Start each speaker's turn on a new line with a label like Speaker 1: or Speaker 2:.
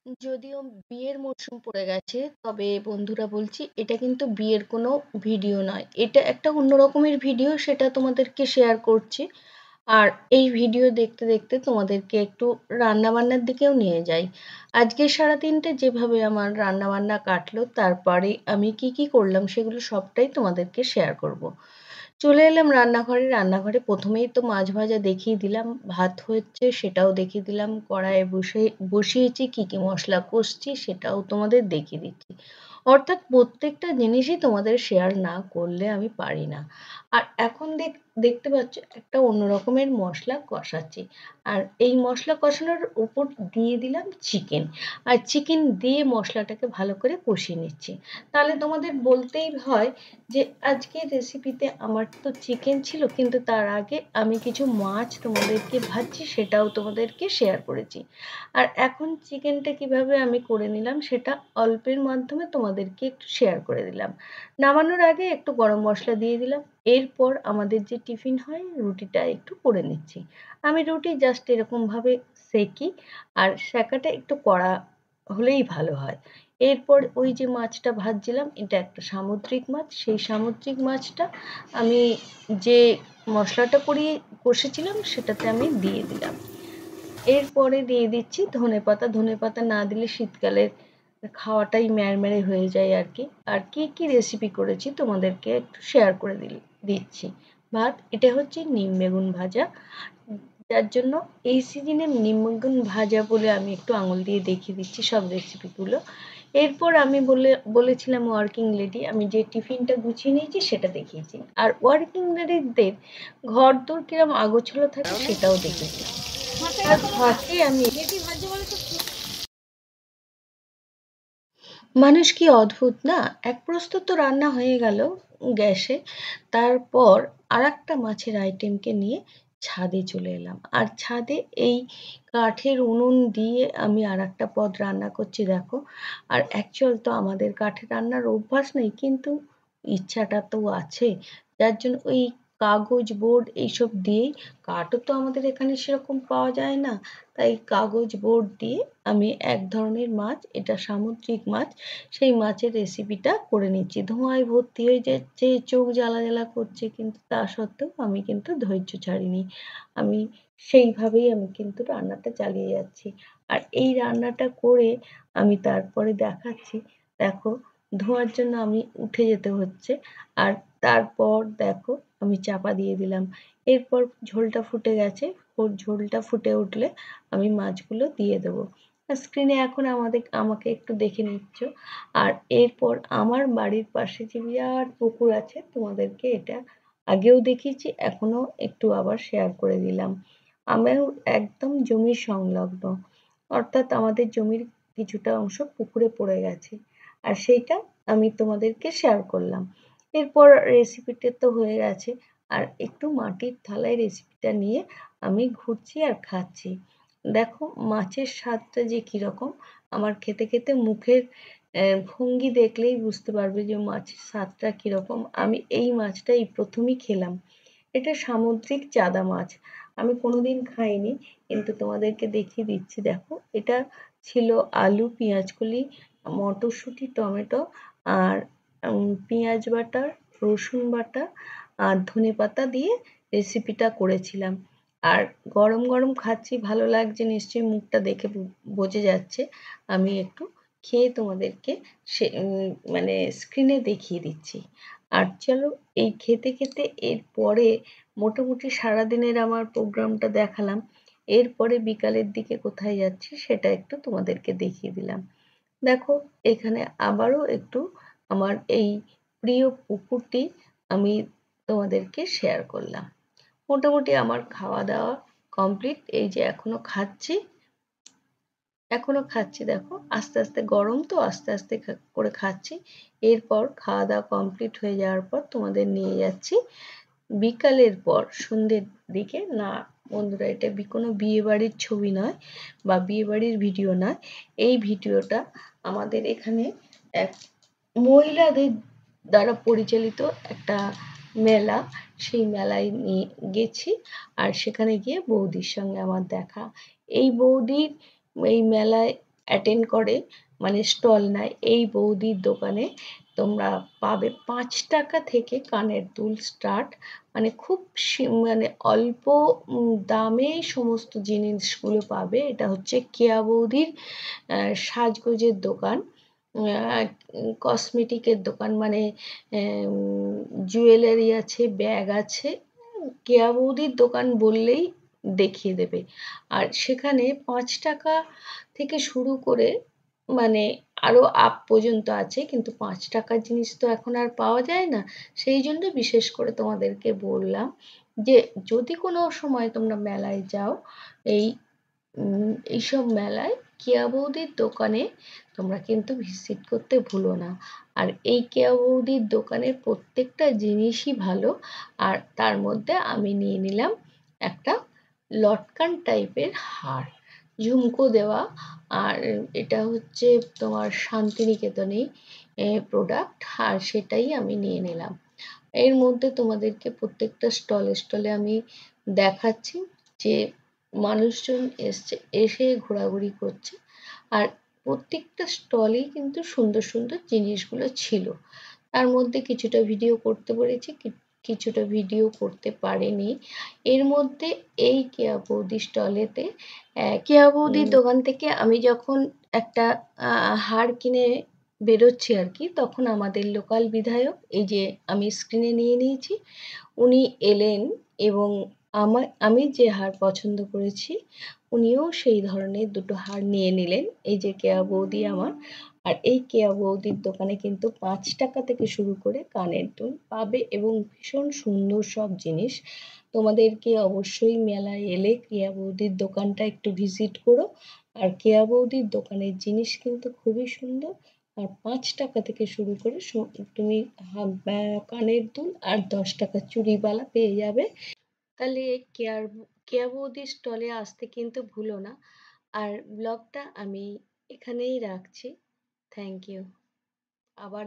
Speaker 1: যদিও বিয়ের মরশুম পড়ে গেছে, তবে বন্ধুরা বলছি এটা কিন্তু বিয়ের কোনো ভিডিও নয়। এটা একটা অন্য রকমের ভিডিও, সেটা তোমাদেরকে শেয়ার করছি। আর এই ভিডিও দেখতে দেখতে তোমাদেরকে একটু রান্নাবান্নার দিকেও নিয়ে যাই। আজকে সারাদিনটা যেভাবে আমার রান্নাবান্না কাটলো, তারপরে আমি কি কি করলাম সেগুলো সবটাই তোমাদেরকে শেয়ার করব। চলে এলাম রান্নাঘরে। রান্নাঘরে প্রথমেই তো মাছ ভাজা দেখিয়ে দিলাম, ভাত হচ্ছে সেটাও দেখিয়ে দিলাম, কড়াইয়ে বসিয়েছি, কি কি মশলা কষছি সেটাও তোমাদের দেখিয়ে দিচ্ছি। অর্থাৎ প্রত্যেকটা জিনিসই তোমাদের শেয়ার না করলে আমি পারি না। আর এখন দেখতে পাচ্ছ একটা অন্য রকমের মশলা কষাচ্ছি। আর এই মশলা কষানোর উপর দিয়ে দিলাম চিকেন। আর চিকেন দিয়ে মশলাটাকে ভালো করে কষিয়ে নিচ্ছি। তাহলে তোমাদের বলতেই হয় যে আজকের রেসিপিতে আমার তো চিকেন ছিল, কিন্তু তার আগে আমি কিছু মাছ তোমাদেরকে ভাজছি সেটাও তোমাদেরকে শেয়ার করেছি। আর এখন চিকেনটা কিভাবে আমি করে নিলাম সেটা অল্পের মাধ্যমে তোমাদেরকে একটু শেয়ার করে দিলাম। নামানোর আগে একটু গরম মশলা দিয়ে দিলাম। এরপর আমাদের যে টিফিন হয় রুটিটা একটু করে নিচ্ছি। আমি রুটি জাস্ট এরকমভাবে সেঁকি, আর সেঁকাটা একটু কড়া হলেই ভালো হয়। এরপর ওই যে মাছটা ভাজছিলাম, এটা একটা সামুদ্রিক মাছ। সেই সামুদ্রিক মাছটা আমি যে মশলাটা করিয়ে কষেছিলাম সেটাতে আমি দিয়ে দিলাম। এরপরে দিয়ে দিচ্ছি ধনেপাতা। ধনেপাতা না দিলে শীতকালের খাওয়াটাই ম্যাড়ম্যাড়ে হয়ে যায় আর কি। আর কি কি রেসিপি করেছি তোমাদেরকে একটু শেয়ার করে দিচ্ছি। ভাত, এটা হচ্ছে নিম বেগুন ভাজা, যার জন্য এই সিজনে নিম বেগুন ভাজা বলে আমি একটু আঙুল দিয়ে দেখিয়ে দিচ্ছি সব রেসিপিগুলো। এরপর আমি বলেছিলাম ওয়ার্কিং লেডি, আমি যে টিফিনটা গুছিয়ে নিয়েছি সেটা দেখিয়েছি। আর ওয়ার্কিং লেডিদের ঘরদোর কিরম আগোছালো থাকে সেটাও দেখেছি। আর ফাঁকে আমি মানুষ কি অদ্ভুত না! এক প্রস্তুত তো রান্না হয়ে গেল গ্যাসে, তারপর আরেকটা মাছের আইটেমকে নিয়ে ছাদে চলে এলাম। আর ছাদে এই কাঠের উনুন দিয়ে আমি আরেকটা পদ রান্না করছি দেখো। আর অ্যাকচুয়াল তো আমাদের কাঠে রান্নার অভ্যাস নেই, কিন্তু ইচ্ছাটা তো আছে। যার জন্য ওই কাগজ বোর্ড এইসব দিয়েই, কাঠও তো আমাদের এখানে সেরকম পাওয়া যায় না, তাই কাগজ বোর্ড দিয়ে আমি এক ধরনের মাছ, এটা সামুদ্রিক মাছ, সেই মাছের রেসিপিটা করে নিচ্ছি। ধোঁয়ায় ভর্তি হয়ে যাচ্ছে, চোখ জ্বালা জ্বালা করছে, কিন্তু তা সত্ত্বেও আমি কিন্তু ধৈর্য ছাড়িনি। আমি সেইভাবেই আমি কিন্তু রান্নাটা চালিয়ে যাচ্ছি। আর এই রান্নাটা করে আমি তারপরে দেখাচ্ছি। দেখো, ধোঁয়ার জন্য আমি উঠে যেতে হচ্ছে। আর তারপর দেখো আমি চাপা দিয়ে দিলাম। এরপর ঝোলটা ফুটে গেছে। ঝোলটা ফুটে উঠলে আমি মাছগুলো দিয়ে দেবো। স্ক্রিনে এখন আমাকে একটু দেখে নিচ্ছ। আর এরপর আমার বাড়ির পাশে যে বিরাট পুকুর আছে, তোমাদেরকে এটা আগেও দেখিয়েছি, এখনো একটু আবার শেয়ার করে দিলাম। আমিও একদম জমির সংলগ্ন, অর্থাৎ আমাদের জমির কিছুটা অংশ পুকুরে পড়ে গেছে, আর সেইটা আমি তোমাদেরকে শেয়ার করলাম। এরপর রেসিপিটা তো হয়ে গেছে, আর একটু মাটির থালায় রেসিপিটা নিয়ে আমি ঘুরছি আর খাচ্ছি। দেখো মাছের স্বাদটা যে কীরকম, আমার খেতে খেতে মুখের ভঙ্গি দেখলেই বুঝতে পারবে যে মাছের স্বাদটা কীরকম। আমি এই মাছটা এই প্রথমই খেলাম। এটা সামুদ্রিক চাদা মাছ। আমি কোনোদিন খাইনি, কিন্তু তোমাদেরকে দেখিয়ে দিচ্ছি। দেখো, এটা ছিল আলু, পেঁয়াজকলি, মটরশুঁটি, টমেটো, আর পেঁয়াজ বাটা, রসুন বাটা আর ধনেপাতা দিয়ে রেসিপিটা করেছিলাম। আর গরম গরম খাচ্ছি, ভালো লাগছে নিশ্চয়ই, মুখটা দেখে বোঝা যাচ্ছে। আমি একটু খেয়ে তোমাদেরকে মানে স্ক্রিনে দেখিয়ে দিচ্ছি। আর চলো, এই খেতে খেতে এরপরে মোটামুটি সারাদিনের আমার প্রোগ্রামটা দেখালাম। এরপরে বিকালের দিকে কোথায় যাচ্ছি সেটা একটু তোমাদেরকে দেখিয়ে দিলাম। দেখো, এখানে আবারও একটু আমার এই প্রিয় পুকুরটি আমি তোমাদেরকে শেয়ার করলাম। মোটামুটি আমার খাওয়া দাওয়া কমপ্লিট। এই যে এখনো খাচ্ছি দেখো, আস্তে আস্তে গরম তো আস্তে আস্তে করে খাচ্ছি। এরপর খাওয়া দাওয়া কমপ্লিট হয়ে যাওয়ার পর তোমাদের নিয়ে যাচ্ছি বিকালের পর সন্ধ্যের দিকে। না বন্ধুরা, এটা কোনো বিয়ে বাড়ির ছবি নয় বা বিয়ে বাড়ির ভিডিও নয়। এই ভিডিওটা আমাদের এখানে এক মহিলাদের দ্বারা পরিচালিত একটা মেলা, সেই মেলায় নিয়ে গেছি। আর সেখানে গিয়ে বৌদির সঙ্গে আমার দেখা। এই বৌদির এই মেলায় অ্যাটেন্ড করে, মানে স্টল নেয়, এই বৌদির দোকানে তোমরা পাবে ৫ টাকা থেকে কানের দুল স্টার্ট। মানে খুব মানে অল্প দামেই সমস্ত জিনিসগুলো পাবে। এটা হচ্ছে কেয়া বৌদির সাজগোজের দোকান, কসমেটিকের দোকান, মানে জুয়েলারি আছে, ব্যাগ আছে। কেয়া বৌদির দোকান বললেই দেখিয়ে দেবে। আর সেখানে ৫ টাকা থেকে শুরু করে মানে আরও আপ পর্যন্ত আছে, কিন্তু ৫ টাকার জিনিস তো এখন আর পাওয়া যায় না। সেই জন্য বিশেষ করে তোমাদেরকে বললাম যে যদি কোনো সময় তোমরা মেলায় যাও, এই এইসব মেলায় কেয়া বৌদির দোকানে তোমরা কিন্তু ভিজিট করতে ভুলো না। আর এই কেয়া বৌদির দোকানের প্রত্যেকটা জিনিসই ভালো। আর তার মধ্যে আমি নিয়ে নিলাম একটা লটকান টাইপের হার, ঝুমকো দেওয়া। আর এটা হচ্ছে তোমার শান্তিনিকেতনেই প্রোডাক্ট, আর সেটাই আমি নিয়ে নিলাম। এর মধ্যে তোমাদেরকে প্রত্যেকটা স্টলে স্টলে আমি দেখাচ্ছি যে মানুষজন এসছে, এসে ঘোরাঘুরি করছে। আর প্রত্যেকটা স্টলেই কিন্তু সুন্দর সুন্দর জিনিসগুলো ছিল। তার মধ্যে কিছুটা ভিডিও করতে পেরেছি, কিছুটা ভিডিও করতে পারিনি। এর মধ্যে এই কেয়া বৌদি স্টলেতে কেয়া বৌদির দোকান থেকে আমি যখন একটা হার কিনে বেরোচ্ছি আর কি, তখন আমাদের লোকাল বিধায়ক, এই যে আমি স্ক্রিনে নিয়ে নিয়েছি, উনি এলেন এবং আমি যে হার পছন্দ করেছি উনিও সেই ধরনের দুটো হার নিয়ে নিলেন। এই যে কেয়া বৌদি আমার। আর এই কেয়া বৌদির দোকানে কিন্তু ৫ টাকা থেকে শুরু করে কানের দুল পাবে এবং ভীষণ সুন্দর সব জিনিস। তোমাদেরকে অবশ্যই মেলায় এলে কেয়া বৌদির দোকানটা একটু ভিজিট করো। আর কেয়া বৌদির দোকানের জিনিস কিন্তু খুবই সুন্দর। আর ৫ টাকা থেকে শুরু করে তুমি কানের দুল আর ১০ টাকার চুড়িবালা পেয়ে যাবে। তাহলে কেয়া বৌদির স্টলে আসতে কিন্তু ভুলো না। আর ব্লগটা আমি এখানেই রাখছি। Thank you. আবার